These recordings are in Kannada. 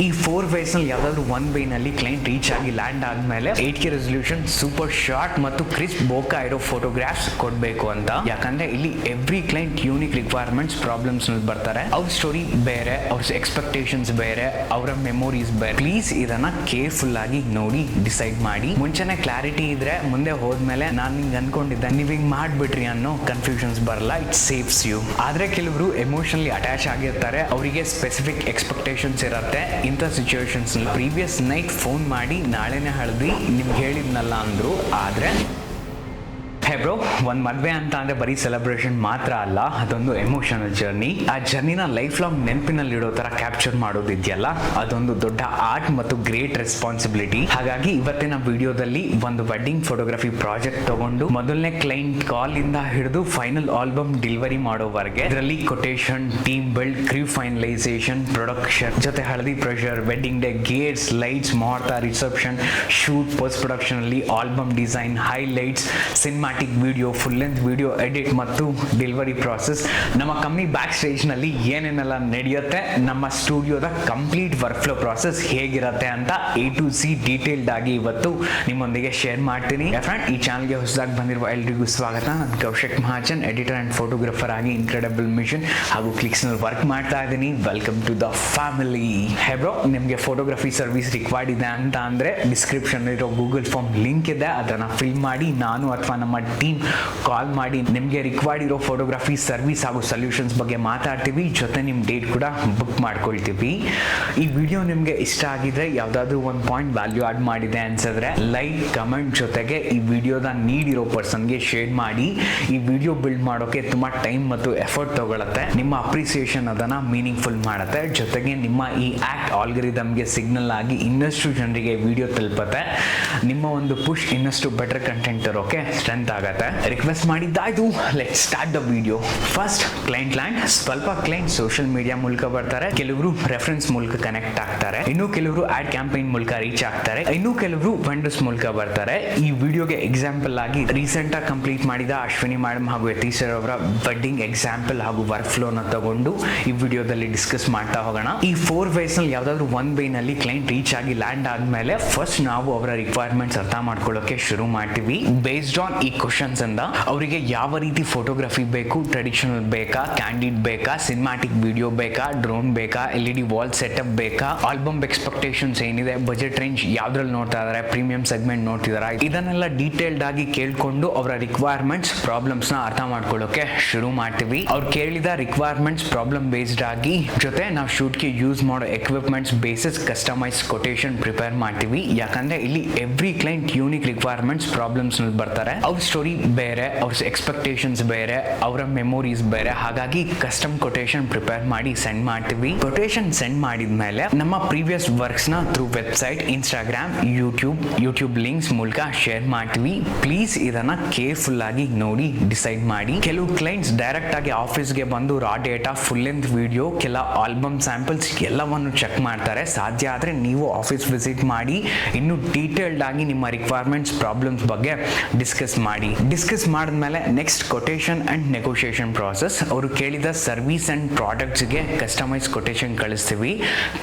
ಈ 4 ways ನಲ್ಲಿ ಯಾವ್ದಾದ್ರು 1 way ನಲ್ಲಿ ಕ್ಲೈಂಟ್ ರೀಚ್ ಆಗಿ ಲ್ಯಾಂಡ್ ಆದ್ಮೇಲೆ 8K ರೆಸಲ್ಯೂಷನ್ ಸೂಪರ್ ಶಾರ್ಟ್ ಮತ್ತು ಕ್ರಿಸ್ಪ್ ಬೋಕಾ ಇರೋ ಫೋಟೋಗ್ರಾಫ್ಸ್ ಕೊಡ್ಬೇಕು ಅಂತ. ಯಾಕಂದ್ರೆ ಇಲ್ಲಿ every client unique requirements problems ಬರ್ತಾರೆ. ಅವ್ರ ಸ್ಟೋರಿ ಬೇರೆ, ಅವ್ರ ಎಕ್ಸ್ಪೆಕ್ಟೇಷನ್ಸ್ ಬೇರೆ, ಅವರ ಮೆಮೊರೀಸ್ ಬೇರೆ. ಪ್ಲೀಸ್ ಇದನ್ನ ಕೇರ್ಫುಲ್ ಆಗಿ ನೋಡಿ ಡಿಸೈಡ್ ಮಾಡಿ. ಮುಂಚೆನೆ ಕ್ಲಾರಿಟಿ ಇದ್ರೆ ಮುಂದೆ ಹೋದ್ಮೇಲೆ ನಾನು ಹಿಂಗ್ ಅನ್ಕೊಂಡಿದ್ದೆ ನೀವ್ ಹಿಂಗ್ ಮಾಡ್ಬಿಟ್ರಿ ಅನ್ನೋ ಕನ್ಫ್ಯೂಷನ್ಸ್ ಬರಲ್ಲ. It saves you. ಆದ್ರೆ ಕೆಲವರು ಎಮೋಷನಲಿ ಅಟ್ಯಾಚ್ ಆಗಿರ್ತಾರೆ, ಅವರಿಗೆ ಸ್ಪೆಸಿಫಿಕ್ ಎಕ್ಸ್ಪೆಕ್ಟೇಷನ್ಸ್ ಇರುತ್ತೆ. ಇಂಥ ಸಿಚುವೇಶನ್ಸ್ ಪ್ರೀವಿಯಸ್ ನೈಟ್ ಫೋನ್ ಮಾಡಿ ನಾಳೆನೇ ಹಳದಿ ನಿಮ್ಗೆ ಹೇಳಿದ್ನಲ್ಲ ಅಂದ್ರು. ಆದ್ರೆ ಹೇ ಬ್ರೋ, ಒಂದು ಮದುವೆ ಅಂತ ಅಂದರೆ ಬರೀ ಸೆಲೆಬ್ರೇಷನ್ ಮಾತ್ರ ಅಲ್ಲ, ಅದೊಂದು ಎಮೋಷನಲ್ ಜರ್ನಿ. ಆ ಜರ್ನಿನ ಲೈಫ್ ಲಾಂಗ್ ನೆನಪಿನಲ್ಲಿ ಇಡೋ ಥರ ಕ್ಯಾಪ್ಚರ್ ಮಾಡೋದಿದೆಯಲ್ಲ, ಅದೊಂದು ದೊಡ್ಡ ಆರ್ಟ್ ಮತ್ತು ಗ್ರೇಟ್ ರೆಸ್ಪಾನ್ಸಿಬಿಲಿಟಿ. ಹಾಗಾಗಿ ಇವತ್ತಿನ ವಿಡಿಯೋದಲ್ಲಿ ಒಂದು ವೆಡ್ಡಿಂಗ್ ಫೋಟೋಗ್ರಫಿ ಪ್ರಾಜೆಕ್ಟ್ ತಗೊಂಡು ಮೊದಲನೇ ಕ್ಲೈಂಟ್ ಕಾಲ್ ಇಂದ ಹಿಡಿದು ಫೈನಲ್ ಆಲ್ಬಮ್ ಡೆಲಿವರಿ ಮಾಡೋವರೆಗೆ ಇದರಲ್ಲಿ ಕೊಟೇಶನ್, ಟೀಮ್ ಬಿಲ್ಡ್, ಕ್ರೂ ಫೈನಲೈಸೇಷನ್, ಪ್ರೊಡಕ್ಷನ್ ಜೊತೆ ಹಳದಿ pressure, wedding day Gates, lights, ಮುಹೂರ್ತ, ರಿಸೆಪ್ಷನ್, ಶೂಟ್, ಪೋಸ್ಟ್ ಪ್ರೊಡಕ್ಷನ್ ಅಲ್ಲಿ album design, highlights, cinematic video, full length video edit ಮತ್ತು ಡೆಲಿವರಿ ಪ್ರಾಸೆಸ್, ನಮ್ಮ ಕಂಪ್ನಿ ಬ್ಯಾಕ್ ಸ್ಟೇಜ್ ನಲ್ಲಿ ಏನೇನೆಲ್ಲ ನಡೆಯುತ್ತೆ, ನಮ್ಮ ಸ್ಟುಡಿಯೋದ ಕಂಪ್ಲೀಟ್ ವರ್ಕ್ ಫ್ಲೋ ಪ್ರಾಸೆಸ್ ಹೇಗಿರುತ್ತೆ ಅಂತ A to Z ಡೀಟೇಲ್ಡ್ ಆಗಿ ಇವತ್ತು ನಿಮ್ಮೊಂದಿಗೆ ಶೇರ್ ಮಾಡ್ತೀನಿ. ಫ್ರೆಂಡ್, ಈ ಚಾನಲ್ಗೆ ಹೊಸದಾಗಿ ಬಂದಿರುವ ಎಲ್ರಿಗೂ ಸ್ವಾಗತ. ನಾನು Kaushik Mahajan, editor and photographer ಆಗಿ ಇನ್ಕ್ರೆಡಿಬಲ್ ಮಿಷನ್ ಹಾಗೂ ಕ್ಲಿಕ್ಸ್ ನಲ್ಲಿ ವರ್ಕ್ ಮಾಡ್ತಾ ಇದ್ದೀನಿ. Welcome to the family. Hey bro, ನಿಮಗೆ ಫೋಟೋಗ್ರಫಿ ಸರ್ವಿಸ್ ರಿಕ್ವೈರ್ಡ್ ಇದೆ ಅಂತ ಅಂದ್ರೆ ಡಿಸ್ಕ್ರಿಪ್ಷನ್ ಇರೋ ಗೂಗಲ್ ಫಾರ್ಮ್ ಲಿಂಕ್ ಇದೆ, ಅದನ್ನ ಫಿಲ್ ಮಾಡಿ ನಾನು ಅಥವಾ ನಮ್ಮ ಟೀಮ್ ಕಾಲ್ ಮಾಡಿ ನಿಮಗೆ ರಿಕ್ವೈರ್ಡ್ ಇರೋ ಫೋಟೋಗ್ರಫಿ ಸರ್ವಿಸ್ ಹಾಗೂ ಸೊಲ್ಯೂಷನ್ಸ್ ಬಗ್ಗೆ ಮಾತಾಡ್ತೀವಿ. ಜೊತೆ ನಿಮ್ಮ ಡೇಟ್ ಕೂಡ ಬುಕ್ ಮಾಡ್ಕೊಳ್ತೀವಿ. ಈ ವಿಡಿಯೋ ನಿಮಗೆ ಇಷ್ಟ ಆಗಿದ್ರೆ, ಯಾವುದಾದ್ರೂ ಒಂದು ಪಾಯಿಂಟ್ ವ್ಯಾಲ್ಯೂ ಆಡ್ ಮಾಡಿದೆ ಅನ್ಸಿದ್ರೆ ಲೈಕ್, ಕಮೆಂಟ್ ಜೊತೆಗೆ ಈ ವಿಡಿಯೋದ ನೀಡಿರೋ ಪರ್ಸನ್ಗೆ ಶೇರ್ ಮಾಡಿ. ಈ ವಿಡಿಯೋ ಬಿಲ್ಡ್ ಮಾಡೋಕೆ ತುಂಬಾ ಟೈಮ್ ಮತ್ತು ಎಫರ್ಟ್ ತಗೊಳುತ್ತೆ. ನಿಮ್ಮ ಅಪ್ರಿಸಿಯೇಷನ್ ಅದನ್ನ ಮೀನಿಂಗ್ಫುಲ್ ಮಾಡುತ್ತೆ. ಜೊತೆಗೆ ನಿಮ್ಮ ಈ ಆಕ್ಟ್ ಆಲ್ಗರಿದಮ್ಗೆ ಸಿಗ್ನಲ್ ಆಗಿ ಇನ್ನಷ್ಟು ಜನರಿಗೆ ವಿಡಿಯೋ ತಲುಪುತ್ತೆ. ನಿಮ್ಮ ಒಂದು ಪುಷ್ ಇನ್ನಷ್ಟು ಬೆಟರ್ ಕಂಟೆಂಟ್ ತರೋಕೆ ಸ್ಟ್ರೆಂತ್ ಆಗುತ್ತೆ. ರಿಕ್ವೆಸ್ಟ್ ಮಾಡಿದ್ದಾಯ್ತು, let's start the video. First, client land. ಸ್ವಲ್ಪ ಕ್ಲೈಂಟ್ ಸೋಷಿಯಲ್ ಮೀಡಿಯಾ ಮೂಲಕ ಬರ್ತಾರೆ, ಕೆಲವರು ರೆಫರೆನ್ಸ್ ಮೂಲಕ ಕನೆಕ್ಟ್ ಆಗ್ತಾರೆ, ಇನ್ನು ಕೆಲವರು ಆಡ್ ಕ್ಯಾಂಪೇನ್ ಮೂಲಕ ರೀಚ್ ಆಗ್ತಾರೆ, ಇನ್ನು ಕೆಲವರು ವೆಂಡರ್ಸ್ ಮೂಲಕ ಬರ್ತಾರೆ. ಈ ವಿಡಿಯೋಗೆ ಎಕ್ಸಾಂಪಲ್ ಆಗಿ ರೀಸೆಂಟ್ ಆಗಿ ಕಂಪ್ಲೀಟ್ ಮಾಡಿದ ಅಶ್ವಿನಿ ಮೇಡಮ್ ಹಾಗೂ ಯತೀಶ್ ಸರ್ ಅವರ ವೆಡ್ಡಿಂಗ್ ಎಕ್ಸಾಂಪಲ್ ಹಾಗೂ ವರ್ಕ್ ಫ್ಲೋ ನ ತಗೊಂಡು ಈ ವಿಡಿಯೋದಲ್ಲಿ ಡಿಸ್ಕಸ್ ಮಾಡ್ತಾ ಹೋಗೋಣ. ಈ 4 ways ನಲ್ಲಿ ಯಾವ್ದಾದ್ರು 1 way ನಲ್ಲಿ ಕ್ಲೈಂಟ್ ರೀಚ್ ಆಗಿ ಲ್ಯಾಂಡ್ ಆದ್ಮೇಲೆ ಫಸ್ಟ್ ನಾವು ಅವರ ರಿಕ್ವೈರ್ಮೆಂಟ್ಸ್ ಅರ್ಥ ಮಾಡ್ಕೊಳ್ಳೋಕೆ ಶುರು ಮಾಡ್ತೀವಿ. ಬೇಸ್ಡ್ ಆನ್ ಈ ಕ್ವಶನ್ಸ್ ಅಂದ ಅವರಿಗೆ ಯಾವ ರೀತಿ ಫೋಟೋಗ್ರಫಿ ಬೇಕು, ಟ್ರೆಡಿಷನಲ್ ಬೇಕಾ, ಕ್ಯಾಂಡಿಡ್ ಬೇಕಾ, ಸಿನಿಮ್ಯಾಟಿಕ್ ವಿಡಿಯೋ ಬೇಕಾ, ಡ್ರೋನ್ ಬೇಕಾ, LED ವಾಲ್ ಸೆಟಪ್ ಬೇಕಾ, ಆಲ್ಬಮ್ ಎಕ್ಸ್ಪೆಕ್ಟೇಷನ್ಸ್ ಏನಿದೆ, ಬಜೆಟ್ ರೇಂಜ್ ಯಾವ್ದ್ರಲ್ಲಿ ನೋಡ್ತಾ ಇದಾರೆ, ಪ್ರೀಮಿಯಂ ಸೆಗ್ಮೆಂಟ್ ನೋಡ್ತಿದಾರ, ಇದನ್ನೆಲ್ಲ ಡೀಟೇಲ್ಡ್ ಆಗಿ ಕೇಳ್ಕೊಂಡು ಅವರ ರಿಕ್ವೈರ್ಮೆಂಟ್ಸ್ ಪ್ರಾಬ್ಲಮ್ಸ್ ನ ಅರ್ಥ ಮಾಡ್ಕೊಳ್ಳೋಕೆ ಶುರು ಮಾಡ್ತೀವಿ. ಅವ್ರು ಕೇಳಿದ ರಿಕ್ವೈರ್ಮೆಂಟ್ಸ್ ಪ್ರಾಬ್ಲಮ್ ಬೇಸ್ಡ್ ಆಗಿ ಜೊತೆ ನಾವು ಶೂಟ್ಗೆ ಯೂಸ್ ಮಾಡೋ equipments basis customise quotation prepare ಮಾಡ್ತೀವಿ. ಯಾಕಂದ್ರೆ ಇಲ್ಲಿ every client unique requirements problems ಬರ್ತಾರೆ. ಅವ್ರ ಸ್ಟೋರಿ ಬೇರೆ, ಅವ್ರ ಎಕ್ಸ್ಪೆಕ್ಟೇಷನ್ಸ್ ಬೇರೆ, ಅವರ ಮೆಮೊರೀಸ್ ಬೇರೆ. ಹಾಗಾಗಿ ಕಸ್ಟಮ್ ಕೊಟೇಶನ್ ಪ್ರಿಪೇರ್ ಮಾಡಿ ಸೆಂಡ್ ಮಾಡ್ತೀವಿ. ಕೊಟೇಶನ್ ಸೆಂಡ್ ಮಾಡಿದ್ಮೇಲೆ ನಮ್ಮ ಪ್ರೀವಿಯಸ್ ವರ್ಕ್ಸ್ ನ through website, Instagram, YouTube links ಮೂಲಕ ಶೇರ್ ಮಾಡ್ತೀವಿ. ಪ್ಲೀಸ್ ಇದನ್ನ ಕೇರ್ಫುಲ್ ಆಗಿ ನೋಡಿ ಡಿಸೈಡ್ ಮಾಡಿ. ಕೆಲವು ಕ್ಲೈಂಟ್ಸ್ ಡೈರೆಕ್ಟ್ ಆಗಿ ಆಫೀಸ್ಗೆ ಬಂದು ರಾ ಡೇಟಾ, ಫುಲ್ ಲೆಂತ್ ವಿಡಿಯೋ, ಕೆಲ ಆಲ್ಬಮ್ ಸ್ಯಾಂಪಲ್ಸ್ ಎಲ್ಲವನ್ನು ಚೆಕ್ ಮಾಡ್ತಾರೆ. ಸಾಧ್ಯ ಆದ್ರೆ ನೀವು ಆಫೀಸ್ ವಿಸಿಟ್ ಮಾಡಿ ಇನ್ನು ಡೀಟೇಲ್ಡ್ ಆಗಿ ನಿಮ್ಮ ರಿಕ್ವೈರ್ಮೆಂಟ್ಸ್ ಪ್ರಾಬ್ಲಮ್ಸ್ ಬಗ್ಗೆ ಡಿಸ್ಕಸ್ ಮಾಡಿದ್ಮೇಲೆ next quotation and negotiation process. ಅವರು ಕೇಳಿದ ಸರ್ವಿಸ್ ಅಂಡ್ ಪ್ರಾಡಕ್ಟ್ಸ್ ಗೆ ಕಸ್ಟಮೈಸ್ ಕೊಟೇಶನ್ ಕಳಿಸ್ತೀವಿ.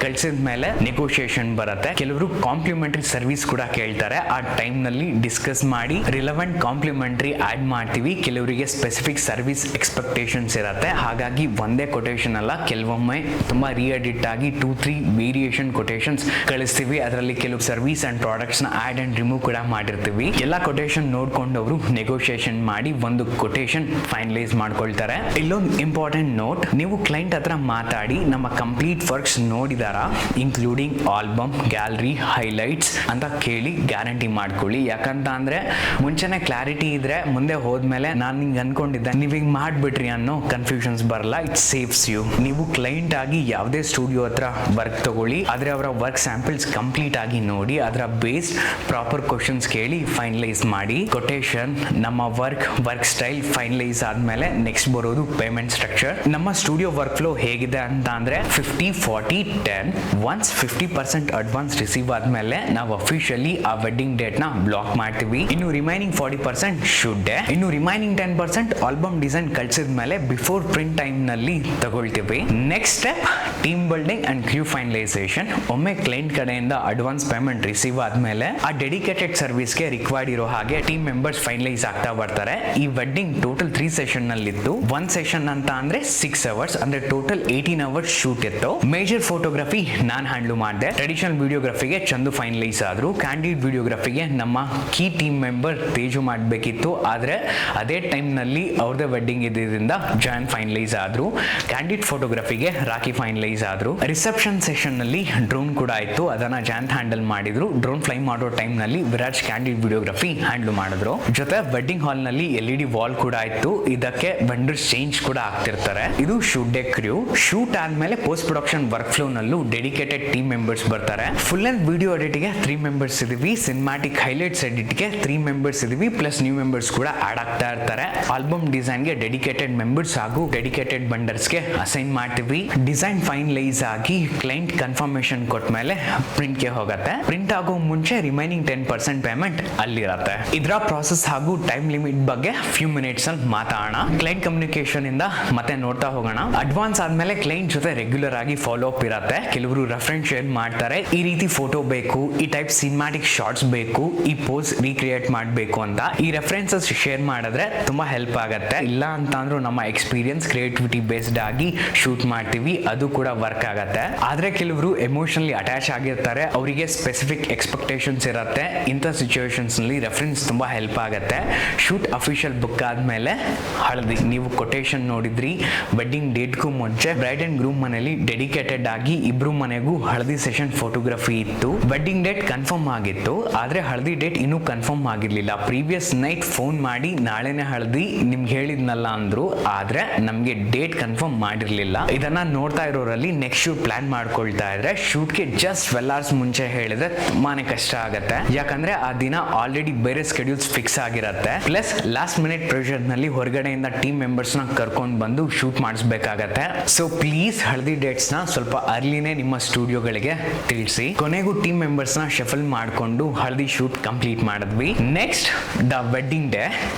ಕಳಿಸಿದ ಮೇಲೆ ನೆಗೋಷಿಯೇಷನ್ ಬರುತ್ತೆ. ಕೆಲವರು ಕಾಂಪ್ಲಿಮೆಂಟರಿ ಸರ್ವಿಸ್ ಕೂಡ ಕೇಳ್ತಾರೆ. ಆ ಟೈಮ್ ನಲ್ಲಿ ಡಿಸ್ಕಸ್ ಮಾಡಿ ರಿಲೆವೆಂಟ್ ಕಾಂಪ್ಲಿಮೆಂಟರಿ ಆಡ್ ಮಾಡ್ತೀವಿ. ಕೆಲವರಿಗೆ ಸ್ಪೆಸಿಫಿಕ್ ಸರ್ವಿಸ್ ಎಕ್ಸ್ಪೆಕ್ಟೇಷನ್ಸ್ ಇರುತ್ತೆ. ಹಾಗಾಗಿ ಒಂದೇ ಕೊಟೇಶನ್ ಅಲ್ಲ, ಕೆಲವೊಮ್ಮೆ ತುಂಬಾ ರೀಎಡಿಟ್ ಆಗಿ 2-3 ವೇರಿಯೇಷನ್ ಕೊಟೇಶನ್ಸ್ ಕಳಿಸ್ತೀವಿ. ಅದರಲ್ಲಿ ಕೆಲವು ಸರ್ವಿಸ್ ಅಂಡ್ ಪ್ರಾಡಕ್ಟ್ಸ್ ನ ಆಡ್ ಅಂಡ್ ರಿಮೂವ್ ಕೂಡ ಮಾಡಿರ್ತೀವಿ. ಎಲ್ಲ ಕೊಟೇಶನ್ ನೋಡ್ಕೊಂಡು ಅವರು ನೆಗೋಷಿಯೇಷನ್ ಮಾಡಿ ಒಂದು ಕೊಟೇಶನ್ ಫೈನಲೈಸ್ ಮಾಡ್ಕೊಳ್ತಾರೆ. ಇಲ್ಲೊಂದು ಇಂಪಾರ್ಟೆಂಟ್ ನೋಟ್, ನೀವು ಕ್ಲೈಂಟ್ ಹತ್ರ ಮಾತಾಡಿ ನಮ್ಮ ಕಂಪ್ಲೀಟ್ ವರ್ಕ್ಸ್ ನೋಡಿದಾರಾ, ಇನ್ಕ್ಲೂಡಿಂಗ್ ಆಲ್ಬಮ್, ಗ್ಯಾಲರಿ, ಹೈಲೈಟ್ಸ್ ಅಂತ ಕೇಳಿ ಗ್ಯಾರಂಟಿ ಮಾಡ್ಕೊಳ್ಳಿ. ಯಾಕಂತ ಅಂದ್ರೆ ಮುಂಚೆನೆ ಕ್ಲಾರಿಟಿ ಇದ್ರೆ ಮುಂದೆ ಹೋದ್ಮೇಲೆ ನಾನು ಹಿಂಗ್ ಅನ್ಕೊಂಡಿದ್ದೆ ನೀವ್ ಹಿಂಗ್ ಮಾಡ್ಬಿಟ್ರಿ ಅನ್ನೋ ಕನ್ಫ್ಯೂಷನ್ಸ್ ಬರಲ್ಲ. It saves you. ನೀವು ಕ್ಲೈಂಟ್ ಆಗಿ ಯಾವುದೇ ಸ್ಟುಡಿಯೋ ಹತ್ರ ವರ್ಕ್ ತಗೊಳ್ಳಿ, ಆದ್ರೆ ಅವರ ವರ್ಕ್ ಸ್ಯಾಂಪಲ್ಸ್ ಕಂಪ್ಲೀಟ್ ಆಗಿ ನೋಡಿ, ಅದರ ಬೇಸ್ಡ್ ಪ್ರಾಪರ್ ಕ್ವಶನ್ಸ್ ಕೇಳಿ ಫೈನಲೈಸ್ ಮಾಡಿ. ಕೊಟೇಶನ್, ನಮ್ಮ ವರ್ಕ್ ಸ್ಟೈಲ್ ಫೈನಲೈಸ್ ಆದ್ಮೇಲೆ ನೆಕ್ಸ್ಟ್ ಬರೋದು ಪೇಮೆಂಟ್ ಸ್ಟ್ರಕ್ಚರ್. ನಮ್ಮ ಸ್ಟುಡಿಯೋ ವರ್ಕ್ ಫ್ಲೋ ಹೇಗಿದೆ ಅಂತ ಅಂದ್ರೆ 50-40-10. ಒನ್ಸ್ 50% ಅಡ್ವಾನ್ಸ್ ರಿಸೀವ್ ಆದ್ಮೇಲೆ ನಾವು ಅಫಿಷಿಯಲಿ ಆ ವೆಡ್ಡಿಂಗ್ ಡೇಟ್ ನ ಬ್ಲಾಕ್ ಮಾಡ್ತೀವಿ. ಇನ್ನು ರಿಮೈನಿಂಗ್ 40% ಶೂಟ್ ಡೇ, ಇನ್ನು ರಿಮೈನಿಂಗ್ 10% ಆಲ್ಬಮ್ ಡಿಸೈನ್ ಕಳ್ಸಿದ ಮೇಲೆ ಬಿಫೋರ್ ಪ್ರಿಂಟ್ ಟೈಮ್ ನಲ್ಲಿ ತಗೊಳ್ತೀವಿ. Next step team building and Q finalisation. ಒಮ್ಮೆ ಕ್ಲೈಂಟ್ ಕಡೆಯಿಂದ ಅಡ್ವಾನ್ಸ್ ಪೇಮೆಂಟ್ ರಿಸೀವ್ ಆದ್ಮೇಲೆ ಆ ಡೆಡಿಕೇಟೆಡ್ ಸರ್ವಿಸ್ಗೆ ರಿಕ್ವೈರ್ಡ್ ಇರೋ ಹಾಗೆ ಟೀಮ್ ಮೆಂಬರ್ಸ್ ಫೈನಲೈಸ್ ಆಗ್ತಾ ಬರ್ತಾರೆ. ಈ ವೆಡ್ಡಿಂಗ್ ಟೋಟಲ್ 3 ಸೆಷನ್ ನಲ್ಲಿ ಇತ್ತು. 1 ಸೆಷನ್ ಅಂತ ಅಂದ್ರೆ 6 ಅವರ್ಸ್, ಅಂದ್ರೆ ಟೋಟಲ್ 18 ಅವರ್ಸ್ ಶೂಟ್ ಇತ್ತು. ಮೇಜರ್ ಫೋಟೋಗ್ರಫಿ ನಾನ್ ಹ್ಯಾಂಡ್ಲ್ ಮಾಡಿದೆ. ಟ್ರೆಡಿಷನಲ್ ವಿಡಿಯೋಗ್ರಫಿಗೆ ಚಂದು ಫೈನಲೈಸ್ ಆದ್ರು. ಕ್ಯಾಂಡಿಡ್ ವಿಡಿಯೋಗ್ರಫಿಗೆ ನಮ್ಮ ಕೀ ಟೀಮ್ ಮೆಂಬರ್ ತೇಜು ಮಾಡಬೇಕಿತ್ತು, ಆದ್ರೆ ಅದೇ ಟೈಮ್ ನಲ್ಲಿ ಅವ್ರದೇ ವೆಡ್ಡಿಂಗ್ ಇದ್ದಿದ್ದರಿಂದ ಜಾನ್ ಫೈನಲೈಸ್ ಆದ್ರು. ಕ್ಯಾಂಡಿಡ್ ಫೋಟೋಗ್ರಫಿಗೆ ರಾಕಿ ಫೈನಲೈಸ್ ಆದ್ರು. ರಿಸೆಪ್ಷನ್ ಸೆಷನ್ ನಲ್ಲಿ ಡ್ರೋನ್ ಕೂಡ ಆಯ್ತು, ಅದನ್ನ ಜಾನ್ ಹ್ಯಾಂಡಲ್ ಮಾಡಿದ್ರು. ಡ್ರೋನ್ ಫ್ಲೈ ಮಾಡೋ ಟೈಮ್ ನಲ್ಲಿ ವಿರಾಜ್ ಕ್ಯಾಂಡಿಡ್ ವಿಡಿಯೋಗ್ರಫಿ ಹ್ಯಾಂಡಲ್ ಮಾಡಿದ್ರು. ಜೊತೆ ವೆಡ್ಡಿಂಗ್ ಹಾಲ್ ನಲ್ಲಿ LED ವಾಲ್ ಕೂಡ ಆಯ್ತು. ಇದಕ್ಕೆ ವೆಂಡರ್ಸ್ ಚೇಂಜ್ ಕೂಡ ಆಗ್ತಿರ್ತಾರೆ. ಇದು ಶೂಟ್ ಡೇ ಕ್ರ್ಯೂ. ಶೂಟ್ ಆದ್ಮೇಲೆ ಪೋಸ್ಟ್ ಪ್ರೊಡಕ್ಷನ್ ವರ್ಕ್ ಫ್ಲೋ ನಲ್ಲೂ ಡೆಡಿಕೇಟೆಡ್ ಟೀಮ್ ಮೆಂಬರ್ಸ್ ಬರ್ತಾರೆ. ಫುಲ್ ಲೆಂತ್ ವಿಡಿಯೋ ಎಡಿಟ್ ಗೆ 3 ಮೆಂಬರ್ಸ್ ಇದೀವಿ. ಸಿನಿಮ್ಯಾಟಿಕ್ ಹೈಲೈಟ್ಸ್ ಎಡಿಟ್ ಗೆ 3 ಮೆಂಬರ್ಸ್ ಇದೀವಿ, ಪ್ಲಸ್ ನ್ಯೂ ಮೆಂಬರ್ಸ್ ಕೂಡ ಆಡ್ ಆಗ್ತಾ ಇರ್ತಾರೆ. ಆಲ್ಬಮ್ ಡಿಸೈನ್ ಗೆ ಡೆಡಿಕೇಟೆಡ್ ಮೆಂಬರ್ಸ್ ಹಾಗೂ ಡೆಡಿಕೇಟೆಡ್ ಬಂಡರ್ಸ್ ಗೆ ಅಸೈನ್ ಮಾಡ್ತೀವಿ. ಡಿಸೈನ್ ಫೈನಲೈಸ್ ಆಗಿ ಕ್ಲೈಂಟ್ ಕನ್ಫರ್ಮೇಶನ್ ಕೊಟ್ಟ ಮೇಲೆ ಪ್ರಿಂಟ್ ಗೆ ಹೋಗುತ್ತೆ. ಪ್ರಿಂಟ್ ಆಗೋ ಮುಂಚೆ ರಿಮೈನಿಂಗ್ 10% ಪೇಮೆಂಟ್ ಅಲ್ಲಿರುತ್ತೆ. ಇದರ ಪ್ರಾಸೆಸ್ ಹಾಗೂ ಟೈಮ್ ಲಿಮಿಟ್ ಬಗ್ಗೆ ಫ್ಯೂ ಮಿನಿಟ್ಸ್ ಅಲ್ಲಿ ಮಾತಾಡೋಣ. ಕ್ಲೈಂಟ್ ಕಮ್ಯುನಿಕೇಶನ್ ಇಂದ ಮತ್ತೆ ನೋಡ್ತಾ ಹೋಗೋಣ. ಅಡ್ವಾನ್ಸ್ ಆದ್ಮೇಲೆ ಕ್ಲೈಂಟ್ ಜೊತೆ ರೆಗ್ಯುಲರ್ ಆಗಿ ಫಾಲೋ ಅಪ್ ಇರುತ್ತೆ. ಕೆಲವರು ರೆಫರೆನ್ಸ್ ಶೇರ್ ಮಾಡ್ತಾರೆ, ಈ ರೀತಿ ಫೋಟೋ ಬೇಕು, ಈ ಟೈಪ್ ಸಿನಿಮ್ಯಾಟಿಕ್ ಶಾರ್ಟ್ಸ್ ಬೇಕು, ಈ ಪೋಸ್ ರೀಕ್ರಿಯೇಟ್ ಮಾಡಬೇಕು ಅಂತ. ಈ ರೆಫರೆನ್ಸಸ್ ಶೇರ್ ಮಾಡಿದ್ರೆ ತುಂಬಾ ಹೆಲ್ಪ್ ಆಗುತ್ತೆ. ಇಲ್ಲ ಅಂತ ಅಂದ್ರೂ ನಮ್ಮ ಎಕ್ಸ್ಪೀರಿಯನ್ಸ್ ಕ್ರಿಯೇಟಿವಿಟಿ ಬೇಸ್ಡ್ ಆಗಿ ಶೂಟ್ ಮಾಡ್ತೀವಿ, ಅದು ಕೂಡ ವರ್ಕ್ ಆಗತ್ತೆ. ಆದ್ರೆ ಕೆಲವರು ಎಮೋಷನಲಿ ಅಟ್ಯಾಚ್ ಆಗಿರ್ತಾರೆ, ಅವರಿಗೆ ಸ್ಪೆಸಿಫಿಕ್ ಎಕ್ಸ್ಪೆಕ್ಟೇಷನ್ಸ್ ಇರುತ್ತೆ. ಇಂಥ ಸಿಚುವೇಶನ್ಸ್ ನಲ್ಲಿ ರೆಫರೆನ್ಸ್ ತುಂಬಾ ಹೆಲ್ಪ್ ಆಗುತ್ತೆ. ಶೂಟ್ ಅಫಿಷಿಯಲ್ ಬುಕ್ ಆದ್ಮೇಲೆ ಹಳದಿ. ನೀವು ಕೊಟೇಶನ್ ನೋಡಿದ್ರಿ. ವೆಡ್ಡಿಂಗ್ ಡೇಟ್ಗೂ ಮುಂಚೆ ಬ್ರೈಡ್ ಅಂಡ್ ಗ್ರೂಮ್ ಮನೆಯಲ್ಲಿ ಡೆಡಿಕೇಟೆಡ್ ಆಗಿ ಇಬ್ರು ಮನೆಗೂ ಹಳದಿ ಸೆಷನ್ ಫೋಟೋಗ್ರಫಿ ಇತ್ತು. ವೆಡ್ಡಿಂಗ್ ಡೇಟ್ ಕನ್ಫರ್ಮ್ ಆಗಿತ್ತು, ಆದ್ರೆ ಹಳದಿ ಡೇಟ್ ಇನ್ನೂ ಕನ್ಫರ್ಮ್ ಆಗಿರ್ಲಿಲ್ಲ. ಪ್ರೀವಿಯಸ್ ನೈಟ್ ಫೋನ್ ಮಾಡಿ ನಾಳೆನೆ ಹಳದಿ ನಿಮ್ಗೆ ಹೇಳಿದ್ನಲ್ಲ ಅಂದ್ರು, ಆದ್ರೆ ನಮ್ಗೆ ಡೇಟ್ ಕನ್ಫರ್ಮ್ ಮಾಡಿರ್ಲಿಲ್ಲ. ಇದನ್ನ ನೋಡ್ತಾ ಇರೋರಲ್ಲಿ ನೆಕ್ಸ್ಟ್ ಶೂಟ್ ಪ್ಲಾನ್ ಮಾಡ್ಕೊಳ್ತಾ ಇದ್ರೆ ಶೂಟ್ಗೆ ಜಸ್ಟ್ 12 hours ಮುಂಚೆ ಹೇಳಿದ್ರೆ ತುಂಬಾನೇ ಕಷ್ಟ ಆಗುತ್ತೆ. ಯಾಕಂದ್ರೆ ಆ ದಿನ ಆಲ್ರೆಡಿ ಬೇರೆ ಸ್ಕೆಡ್ಯೂಲ್ಸ್ ಫಿಕ್ಸ್ ಆಗಿರುತ್ತೆ. ಪ್ಲಸ್ ಲಾಸ್ಟ್ ಮಿನಿಟ್ ಪ್ರೆಷರ್ ನಲ್ಲಿ ಹೊರಗಡೆಯಿಂದ ಟೀಮ್ ಮೆಂಬರ್ಸ್ ನ ಕರ್ಕೊಂಡು ಬಂದು ಶೂಟ್ ಮಾಡಿಸ್ಬೇಕಾಗತ್ತೆ. ಸೊ ಪ್ಲೀಸ್ ಹಳದಿ ಡೇಟ್ಸ್ ನ ಸ್ವಲ್ಪ ಅರ್ಲಿನೇ ನಿಮ್ಮ ಸ್ಟುಡಿಯೋಗಳಿಗೆ ತಿಳಿಸಿ. ಕೊನೆಗೂ ಟೀಮ್ ಮೆಂಬರ್ಸ್ ನ ಶಫಲ್ ಮಾಡಿಕೊಂಡು ಹಳದಿ ಶೂಟ್ ಕಂಪ್ಲೀಟ್ ಮಾಡಿದ್ವಿ. Next the wedding day,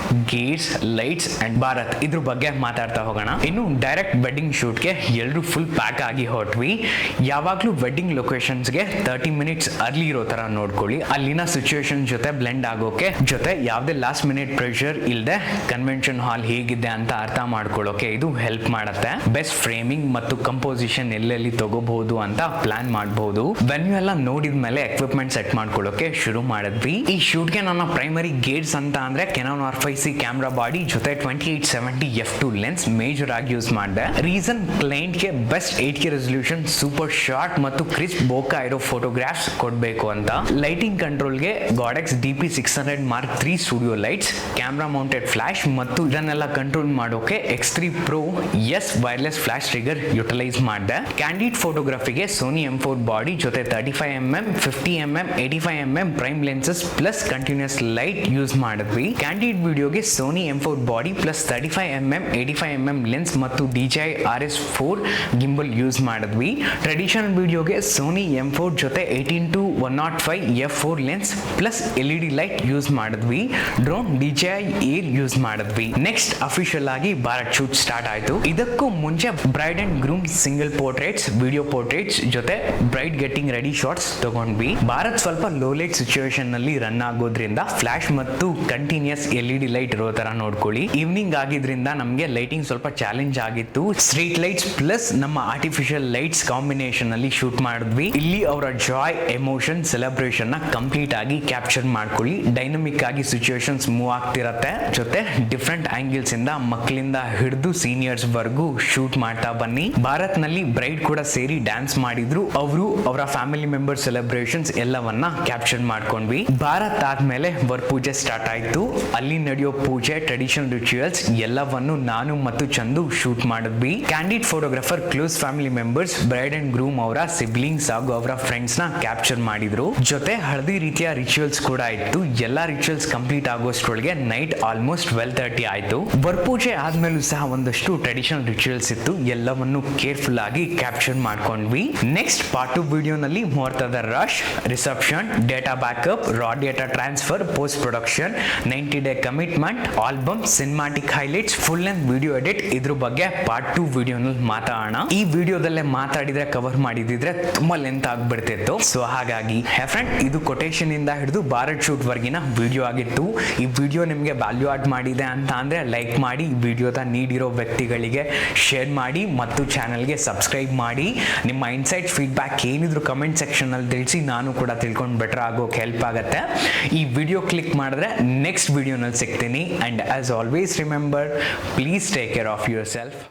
Gates, lights and Bharat, ಇದ್ರ ಬಗ್ಗೆ ಮಾತಾಡ್ತಾ ಹೋಗೋಣ. ಇನ್ನು ಡೈರೆಕ್ಟ್ ವೆಡ್ಡಿಂಗ್ ಶೂಟ್ಗೆ ಎಲ್ಲರೂ ಫುಲ್ ಪ್ಯಾಕ್ ಆಗಿ ಹೊರಟ್ವಿ. ಯಾವಾಗ್ಲೂ ವೆಡ್ಡಿಂಗ್ ಲೊಕೇಶನ್ಸ್ಗೆ 30 minutes ಅರ್ಲಿ ಇರೋ ತರ ನೋಡ್ಕೊಳ್ಳಿ. ಅಲ್ಲಿನ ಸಿಚುವೇಶನ್ ಜೊತೆ ಬ್ಲೆಂಡ್ ಆಗೋಕೆ, ಜೊತೆ ಯಾವುದೇ ಲಾಸ್ಟ್ ಮಿನಿಟ್ ಪ್ರೆಷರ್ ಇಲ್ಲದೆ ಕನ್ವೆನ್ಷನ್ ಹಾಲ್ ಹೇಗಿದೆ ಅಂತ ಅರ್ಥ ಮಾಡ್ಕೊಳ್ಳೋಕೆ ಇದು ಹೆಲ್ಪ್ ಮಾಡುತ್ತೆ. ಬೆಸ್ಟ್ ಫ್ರೇಮಿಂಗ್ ಮತ್ತು ಕಂಪೋಸಿಷನ್ ಎಲ್ಲೆಲ್ಲಿ ತಗೋಬಹುದು ಅಂತ ಪ್ಲಾನ್ ಮಾಡಬಹುದು. ವೆನ್ಯೂ ಎಲ್ಲ ನೋಡಿದ್ಮೇಲೆ ಎಕ್ವಿಪ್ಮೆಂಟ್ ಸೆಟ್ ಮಾಡ್ಕೊಳ್ಳೋಕೆ ಶುರು ಮಾಡಿದ್ವಿ. ಈ ಶೂಟ್ಗೆ ನನ್ನ ಪ್ರೈಮರಿ ಗೇಟ್ಸ್ ಅಂತ ಅಂದ್ರೆ ಕೆನಾನ್ R5C ಕ್ಯಾಮ್ರಾ ಬಾಡಿ ಜೊತೆ 2870 f2 ಲೆನ್ಸ್ ಮೇಜರ್ ಆಗಿ ಯೂಸ್ ಮಾಡಿದೆ. ರೀಸನ್ ಕ್ಲೈಂಟ್ಗೆ best 8K resolution super short ಮತ್ತು ಕ್ರಿಸ್ಪ್ ಬೋಕಾ ಇರೋ ಫೋಟೋಗ್ರಾಫ್ಸ್ ಕೊಡಬೇಕು ಅಂತ. ಲೈಟಿಂಗ್ ಕಂಟ್ರೋಲ್ಗೆ Godox DP600 Mark III studio lights, camera mounted flash ಮತ್ತು ಇದನ್ನೆಲ್ಲ ಕಂಟ್ರೋಲ್ ಮಾಡೋಕೆ X3 Pro S wireless flash trigger utilise ಮಾಡಿದೆ. ಕ್ಯಾಂಡಿಡ್ ಫೋಟೋಗ್ರಫಿಗೆ ಸೋನಿ M4 ಬಾಡಿ ಜೊತೆ 35mm, 50mm, 85mm prime lenses plus continuous light use ಮಾಡಿದ್ವಿ. ಕ್ಯಾಂಡಿಡ್ ವಿಡಿಯೋಗೆ Sony M4 body plus 35mm, 85mm lens ಮತ್ತು DJI RS4 ಗಿಂಬಲ್ ಯೂಸ್ ಮಾಡಿದ್ವಿ. ಟ್ರೆಡಿಷನಲ್ ವಿಡಿಯೋಗೆ ಸೋನಿ M4 ಜೊತೆ 18-105 f4 lens plus LED light use ಮಾಡಿದ್ವಿ. ಡ್ರೋನ್ DJI Air ಯೂಸ್ ಮಾಡಿದ್ವಿ. ನೆಕ್ಸ್ಟ್ ಅಫಿಷಿಯಲ್ ಆಗಿ ಭಾರತ್ ಶೂಟ್ ಸ್ಟಾರ್ಟ್ ಆಯ್ತು. ಇದಕ್ಕೂ ಮುಂಚೆ bride and groom single portraits, video portraits ಜೊತೆ ಬ್ರೈಡ್ ಗೆಟಿಂಗ್ ರೆಡಿ ಶಾಟ್ಸ್ ತಗೊಂಡ್ವಿ. ಭಾರತ್ ಸ್ವಲ್ಪ ಲೋ ಲೈಟ್ ಸಿಚುವೇಶನ್ ನಲ್ಲಿ ರನ್ ಆಗೋದ್ರಿಂದ ಫ್ಲಾಶ್ ಮತ್ತು ಕಂಟಿನ್ಯೂಸ್ LED ಲೈಟ್ ಇರೋ ತರ ನೋಡ್ಕೊಳ್ಳಿ. ಈವ್ನಿಂಗ್ ಆಗಿದ್ರಿಂದ ನಮ್ಗೆ ಲೈಟಿಂಗ್ ಸ್ವಲ್ಪ ಚಾಲೆಂಜ್ ಆಗಿತ್ತು. ಸ್ಟ್ರೀಟ್ ಲೈಟ್ಸ್ ಪ್ಲಸ್ ನಮ್ಮ ಆರ್ಟಿಫಿಷಿಯಲ್ ಲೈಟ್ಸ್ ಕಾಂಬಿನೇಷನ್ ಅಲ್ಲಿ ಶೂಟ್ ಮಾಡಿದ್ವಿ. ಇಲ್ಲಿ ಅವರ ಜಾಯ್, ಎಮೋಷನ್, ಸೆಲೆಬ್ರೇಷನ್ ನ ಕಂಪ್ಲೀಟ್ ಆಗಿ ಕ್ಯಾಪ್ಚರ್ ಮಾಡ್ಕೊಳ್ಳಿ. ಡೈನಮಿಕ್ ಆಗಿ ಸಿಚುವೇಶನ್ಸ್ ಮೂವ್ ಆಗ್ತಿರತ್ತೆ. ಜೊತೆ ಡಿಫ್ರೆಂಟ್ ಆಂಗಲ್ಸ್ ಇಂದ ಮಕ್ಕಳಿಂದ ಹಿಡಿದು ಸೀನಿಯರ್ಸ್ ವರ್ಗೂ ಶೂಟ್ ಮಾಡ್ತಾ ಬನ್ನಿ. ಭಾರತ್ ನಲ್ಲಿ ಬ್ರೈಡ್ ಕೂಡ ಸೇರಿ ಡ್ಯಾನ್ಸ್ ಮಾಡಿದ್ರು. ಅವರು ಅವರ ಫ್ಯಾಮಿಲಿ ಮೆಂಬರ್ ಸೆಲೆಬ್ರೇಷನ್ಸ್ ಎಲ್ಲವನ್ನ ಕ್ಯಾಪ್ಚರ್ ಮಾಡ್ಕೊಂಡ್ವಿ. ಭಾರತ್ ಆದ್ಮೇಲೆ ವರಪೂಜೆ ಸ್ಟಾರ್ಟ್ ಆಯ್ತು. ಅಲ್ಲಿ ನಡೆಯೋ ಪೂಜೆ, ಟ್ರೆಡಿಷನಲ್ ರಿಚುವಲ್ಸ್ ಎಲ್ಲವನ್ನು ನಾನು ಮತ್ತು ಚಂದು ಶೂಟ್ ಮಾಡಿದ್ವಿ. Candid photographer close family members, bride and groom ಅವರ ಸಿಬ್ಲಿಂಗ್ಸ್ ಹಾಗೂ ಅವರ ಫ್ರೆಂಡ್ಸ್ ನ ಕ್ಯಾಪ್ಚರ್ ಮಾಡಿದ್ರು. ಜೊತೆ ಹಳದಿ ರೀತಿಯ ರಿಚುವಲ್ಸ್ ಕೂಡ ಇತ್ತು. ಎಲ್ಲಾ ರಿಚುವಲ್ಸ್ ಕಂಪ್ಲೀಟ್ ಆಗೋ ಆಗೋಷ್ಟ್ರೊಳಗೆ ನೈಟ್ ಆಲ್ಮೋಸ್ಟ್ 12:30 ಆಯ್ತು. ವರಪೂಜೆ ಆದ್ಮೇಲೂ ಸಹ ಒಂದಷ್ಟು ಟ್ರೆಡಿಷನಲ್ ರಿಚುವಲ್ಸ್ ಇತ್ತು, ಎಲ್ಲವನ್ನು ಕೇರ್ಫುಲ್ ಆಗಿ ಕ್ಯಾಪ್ಚರ್ ಮಾಡ್ಕೊಂಡ್ವಿ. ನೆಕ್ಸ್ಟ್ ಪಾರ್ಟ್ 2 ವಿಡಿಯೋನಲ್ಲಿ ಮುಹೂರ್ತದ rush, reception, data backup, raw data transfer, post production, 90 day commitment, album, cinematic highlights, full length video edit, ಇದ್ರ ಬಗ್ಗೆ ಪಾರ್ಟ್ 2 ವಿಡಿಯೋನಲ್ಲಿ ಮಾತಾಡೋಣ. ಈ ವಿಡಿಯೋದಲ್ಲೇ ಮಾತಾಡಿದ್ರೆ ಕವರ್ ಮಾಡಿದಿದ್ರೆ ತುಂಬಾ ಲೆಂತ್ ಆಗ್ಬಿಡ್ತಿತ್ತು. ಸೊ ಹಾಗಾಗಿ ಫ್ರೆಂಡ್, ಇದು ಕೊಟೇಶನ್ ಇಂದ ಹಿಡಿದು ಭಾರತ್ ಶೂಟ್ ವರ್ಗಿನ ವಿಡಿಯೋ ಆಗಿತ್ತು. ಈ ವಿಡಿಯೋ ನಿಮಗೆ ವ್ಯಾಲ್ಯೂ ಆಡ್ ಮಾಡಿದೆ ಅಂತ ಅಂದ್ರೆ ಲೈಕ್ ಮಾಡಿ, ಈ ವಿಡಿಯೋದ ನೀಡಿರೋ ವ್ಯಕ್ತಿಗಳಿಗೆ ಶೇರ್ ಮಾಡಿ ಮತ್ತು ಚಾನಲ್ಗೆ ಸಬ್ಸ್ಕ್ರೈಬ್ ಮಾಡಿ. ನಿಮ್ಮ ಇನ್ಸೈಟ್ ಫೀಡ್ಬ್ಯಾಕ್ ಏನಿದ್ರು ಕಮೆಂಟ್ ಸೆಕ್ಷನ್ ಅಲ್ಲಿ ತಿಳಿಸಿ, ನಾನು ಕೂಡ ತಿಳ್ಕೊಂಡು ಬೆಟರ್ ಆಗೋಕೆ ಹೆಲ್ಪ್ ಆಗುತ್ತೆ. ಈ ವಿಡಿಯೋ ಕ್ಲಿಕ್ ಮಾಡಿದ್ರೆ ನೆಕ್ಸ್ಟ್ ವಿಡಿಯೋನಲ್ಲಿ ಸಿಗ್ತೀನಿ. And as always remember, please take care of your self.